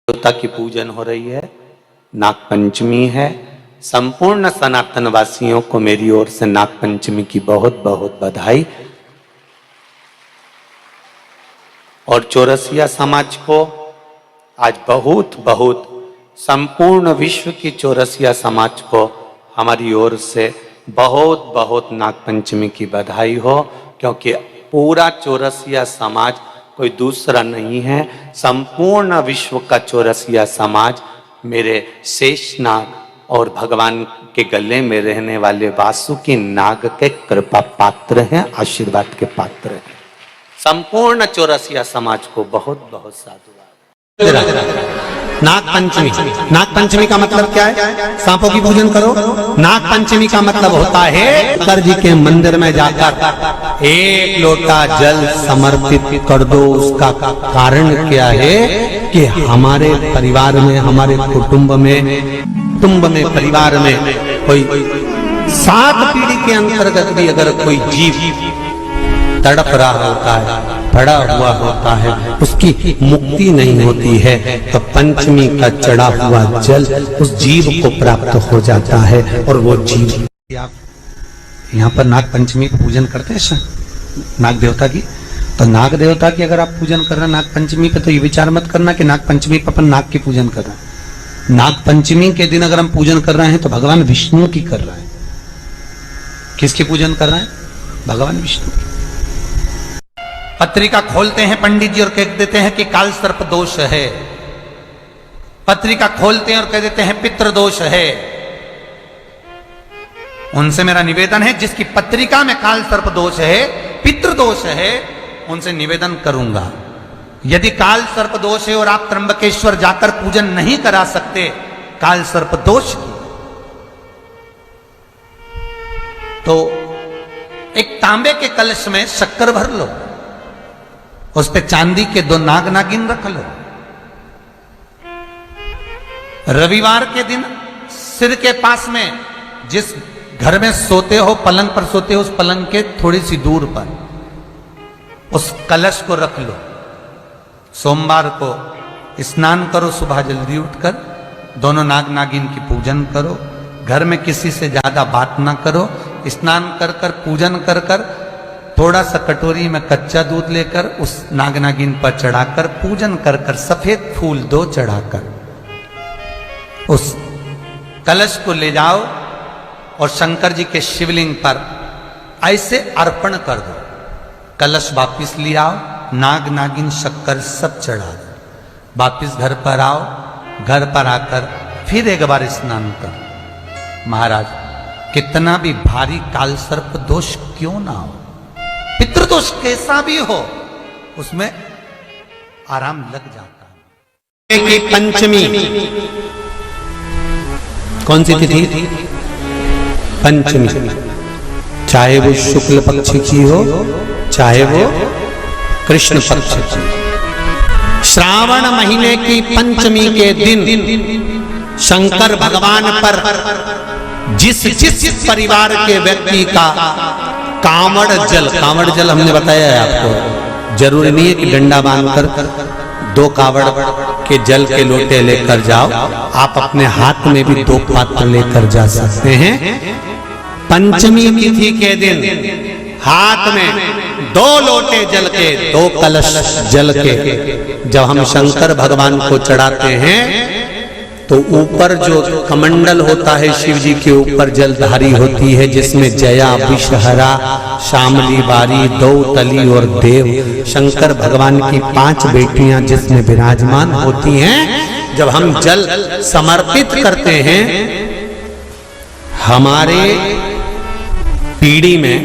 देवता की पूजन हो रही है, नागपंचमी है। संपूर्ण सनातन वासियों को मेरी ओर से नागपंचमी की बहुत बहुत बधाई। और चौरसिया समाज को आज बहुत बहुत संपूर्ण विश्व की चौरसिया समाज को हमारी ओर से बहुत बहुत नागपंचमी की बधाई हो, क्योंकि पूरा चौरसिया समाज कोई दूसरा नहीं है। संपूर्ण विश्व का चौरसिया समाज मेरे शेषनाग और भगवान के गले में रहने वाले वासुकी नाग के कृपा पात्र हैं, आशीर्वाद के पात्र हैं। संपूर्ण चौरसिया समाज को बहुत बहुत साधुवाद। नागपंचमी, नागपंचमी का मतलब क्या है? सांपों की पूजन करो। नागपंचमी का मतलब होता है शंकर जी के मंदिर में जाकर एक लोटा जल समर्पित कर दो। उसका कारण क्या है कि हमारे परिवार में, हमारे कुटुंब में परिवार में कोई 7 पीढ़ी के अंतर्गत भी अगर कोई जीव तड़प रहा होता है, पड़ा हुआ होता है, उसकी मुक्ति नहीं होती है, तो पंचमी का चढ़ा हुआ जल उस जीव को प्राप्त हो जाता है। और वो जीव, आप यहाँ पर नाग पंचमी पूजन करते हैं नाग देवता की, तो नाग देवता की अगर आप पूजन कर रहे हैं नाग पंचमी पे, तो ये विचार मत करना कि नाग पंचमी पर अपन नाग की पूजन कर रहे हैं। नाग पंचमी के दिन अगर हम पूजन कर रहे हैं तो भगवान विष्णु की कर रहे हैं। किसकी पूजन कर रहे हैं? भगवान विष्णु की। पत्रिका खोलते हैं पंडित जी और कह देते हैं कि काल सर्प दोष है। पत्रिका खोलते हैं और कह देते हैं पितृ दोष है। उनसे मेरा निवेदन है, जिसकी पत्रिका में काल सर्प दोष है, पितृ दोष है, उनसे निवेदन करूंगा, यदि काल सर्प दोष है और आप त्र्यंबकेश्वर जाकर पूजन नहीं करा सकते काल सर्प दोष की, तो एक तांबे के कलश में शक्कर भर लो, उस पे चांदी के 2 नाग नागिन रख लो। रविवार के दिन सिर के पास में, जिस घर में सोते हो, पलंग पर सोते हो, उस पलंग के थोड़ी सी दूर पर उस कलश को रख लो। सोमवार को स्नान करो, सुबह जल्दी उठकर दोनों नाग नागिन की पूजन करो। घर में किसी से ज्यादा बात ना करो। स्नान कर कर, पूजन कर कर, थोड़ा सा कटोरी में कच्चा दूध लेकर उस नाग नागिन पर चढ़ाकर, पूजन कर कर, सफेद फूल 2 चढ़ाकर उस कलश को ले जाओ और शंकर जी के शिवलिंग पर ऐसे अर्पण कर दो। कलश वापिस ले आओ, नाग नागिन शक्कर सब चढ़ा दो। वापिस घर पर आओ, घर पर आकर फिर एक बार स्नान करो। महाराज, कितना भी भारी काल सर्प दोष क्यों ना हो, पितृदोष कैसा भी हो, उसमें आराम लग जाता है। की पंचमी कौन सी तिथि? पंचमी, चाहे वो शुक्ल पक्ष की हो, चाहे वो कृष्ण पक्ष की। श्रावण महीने की पंचमी के दिन शंकर भगवान पर जिस परिवार के व्यक्ति का कांवड़ जल हमने बताया है आपको, जरूरी नहीं है कि डंडा बांधकर 2 कावड़ के जल के लोटे लेकर जाओ, आप अपने हाथ में भी 2 पात्र लेकर जा सकते हैं। पंचमी तिथि के दिन हाथ में 2 लोटे जल के, 2 कलश जल के जब हम शंकर भगवान को चढ़ाते हैं, तो ऊपर जो कमंडल होता है शिव जी के ऊपर जलधारी होती है, जिसमें जया, विषहरा, शामली, बारी, दौतली और देव, शंकर भगवान की 5 बेटियां जिसमें विराजमान होती हैं। जब हम जल समर्पित करते हैं, हमारे पीढ़ी में,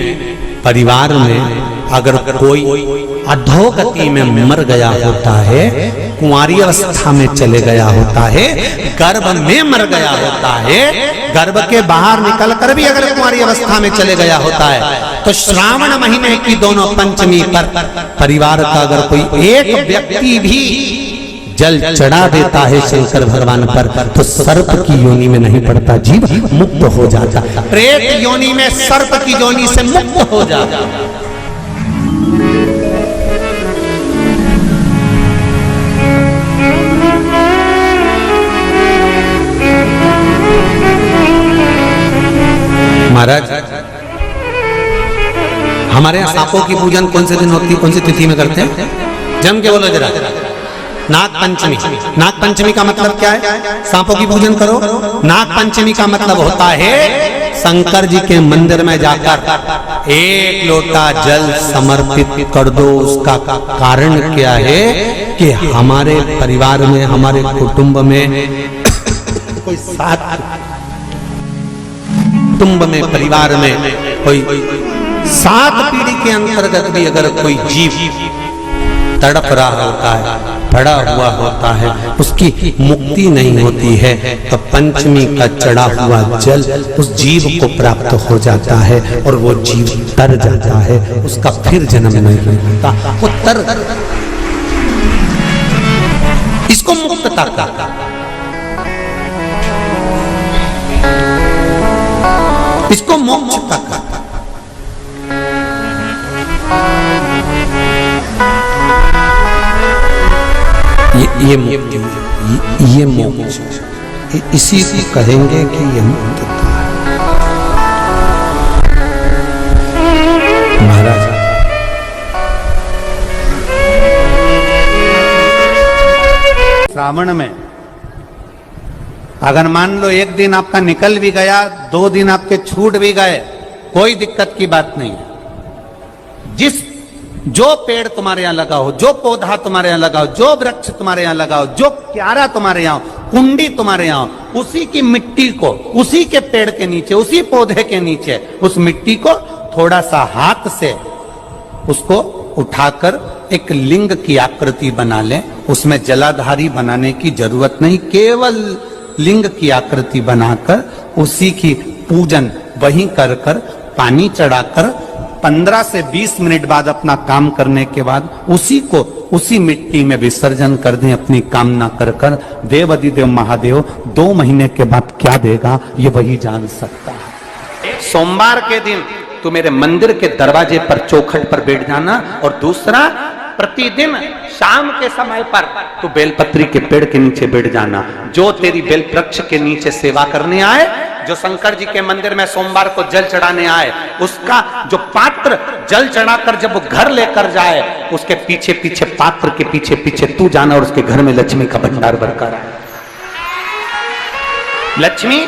परिवार में अगर कोई अधोगति में मर गया होता है, कुंवारी अवस्था में चले गया होता है, गर्भ में मर गया होता है, गर्भ के बाहर निकलकर भी अगर कुंवारी अवस्था में चले गया होता है, तो श्रावण महीने की दोनों पंचमी पर परिवार का अगर कोई एक व्यक्ति भी जल चढ़ा देता है शंकर भगवान पर, तो सर्प की योनि में नहीं पड़ता, जीव मुक्त हो जाता, प्रेत योनि में सर्प की योनि से मुक्त हो जाता। हमारे यहाँ सांपों की पूजन कौन से दिन होती है, कौन सी तिथि में करते हैं? जम के बोलो जरा। नाग पंचमी। नाग पंचमी का मतलब क्या है? सांपों की पूजन करो। नाग पंचमी का मतलब होता है शंकर जी के मंदिर में जाकर एक लोटा जल समर्पित कर दो। उसका कारण क्या है कि हमारे परिवार में, हमारे कुटुंब में कोई कुटुंब में, परिवार में कोई 7 पीढ़ी के अंतर्गत भी अगर कोई जीव तड़प रहा होता है, पड़ा हुआ होता है, उसकी मुक्ति नहीं होती है, तो पंचमी का चढ़ा हुआ जल उस जीव को प्राप्त हो जाता है और वो जीव तर जाता है, उसका फिर जन्म नहीं होता, वो तर। इसको मुक्तता का, इसको मोक्ष का। ये मोक्ष, इसी को कहेंगे कि ये मुक्तता है। महाराज श्रावण में अगर मान लो एक दिन आपका निकल भी गया, 2 दिन आपके छूट भी गए, कोई दिक्कत की बात नहीं है। जो पेड़ तुम्हारे यहाँ लगा हो, जो पौधा तुम्हारे यहाँ लगा हो, जो वृक्ष तुम्हारे यहाँ लगा हो, जो क्यारा तुम्हारे यहाँ हो, कुंडी तुम्हारे यहाँ हो, उसी की मिट्टी को, उसी के पेड़ के नीचे, उसी पौधे के नीचे, उस मिट्टी को थोड़ा सा हाथ से उसको उठाकर एक लिंग की आकृति बना ले। उसमें जलाधारी बनाने की जरूरत नहीं, केवल लिंग की आकृति बनाकर उसी की पूजन वहीं कर पानी चढ़ाकर 15 से 20 मिनट बाद अपना काम करने के बाद उसी को उसी मिट्टी में विसर्जन कर दें, अपनी कामना कर देव अधिदेव महादेव 2 महीने के बाद क्या देगा ये वही जान सकता है। सोमवार के दिन तू मेरे मंदिर के दरवाजे पर चौखट पर बैठ जाना, और दूसरा प्रतिदिन शाम के समय पर तू बेलपत्री के पेड़ के नीचे बैठ जाना। जो तेरी बेल वृक्ष के नीचे सेवा करने आए, जो शंकर जी के मंदिर में सोमवार को जल चढ़ाने आए, उसका जो पात्र जल चढ़ाकर जब वो घर लेकर जाए, उसके पीछे पीछे, पात्र के पीछे पीछे तू जाना और उसके घर में लक्ष्मी का भंडार भरकर आए। लक्ष्मी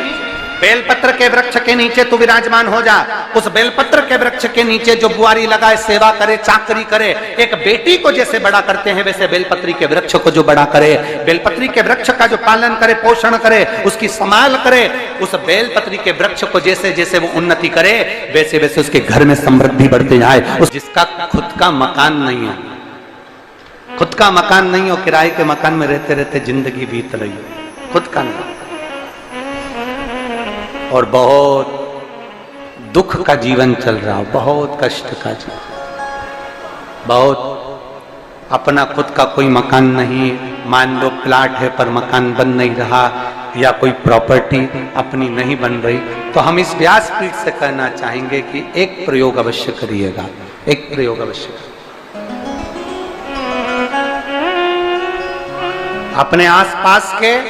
बेलपत्र के वृक्ष के नीचे तू विराजमान हो जा। उस बेलपत्र के वृक्ष के नीचे जो बुआरी लगाए, सेवा करे, चाकरी करे, एक बेटी को जैसे बड़ा करते हैं वैसे बेलपत्री के वृक्ष को जो बड़ा करे, बेलपत्री के वृक्ष का जो पालन करे, पोषण करे, उसकी संभाल करे, उस बेलपत्री के वृक्ष को जैसे जैसे वो उन्नति करे वैसे वैसे उसके घर में समृद्धि बढ़ते जाए। जिसका खुद का मकान नहीं हो, खुद का मकान नहीं हो, किराए के मकान में रहते रहते जिंदगी बीत रही हो, खुद का नहीं, और बहुत दुख का जीवन चल रहा हो, बहुत कष्ट का जीवन, बहुत अपना खुद का कोई मकान नहीं, मान लो प्लाट है पर मकान बन नहीं रहा, या कोई प्रॉपर्टी अपनी नहीं बन रही, तो हम इस व्यासपीठ से कहना चाहेंगे कि एक प्रयोग अवश्य करिएगा, एक प्रयोग अवश्य। अपने आसपास के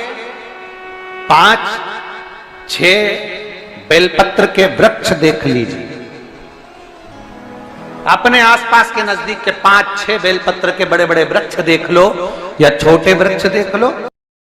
5-6 बेलपत्र के वृक्ष देख लीजिए, अपने आसपास के नजदीक के 5-6 बेलपत्र के बड़े बड़े वृक्ष देख लो, या छोटे वृक्ष देख लो,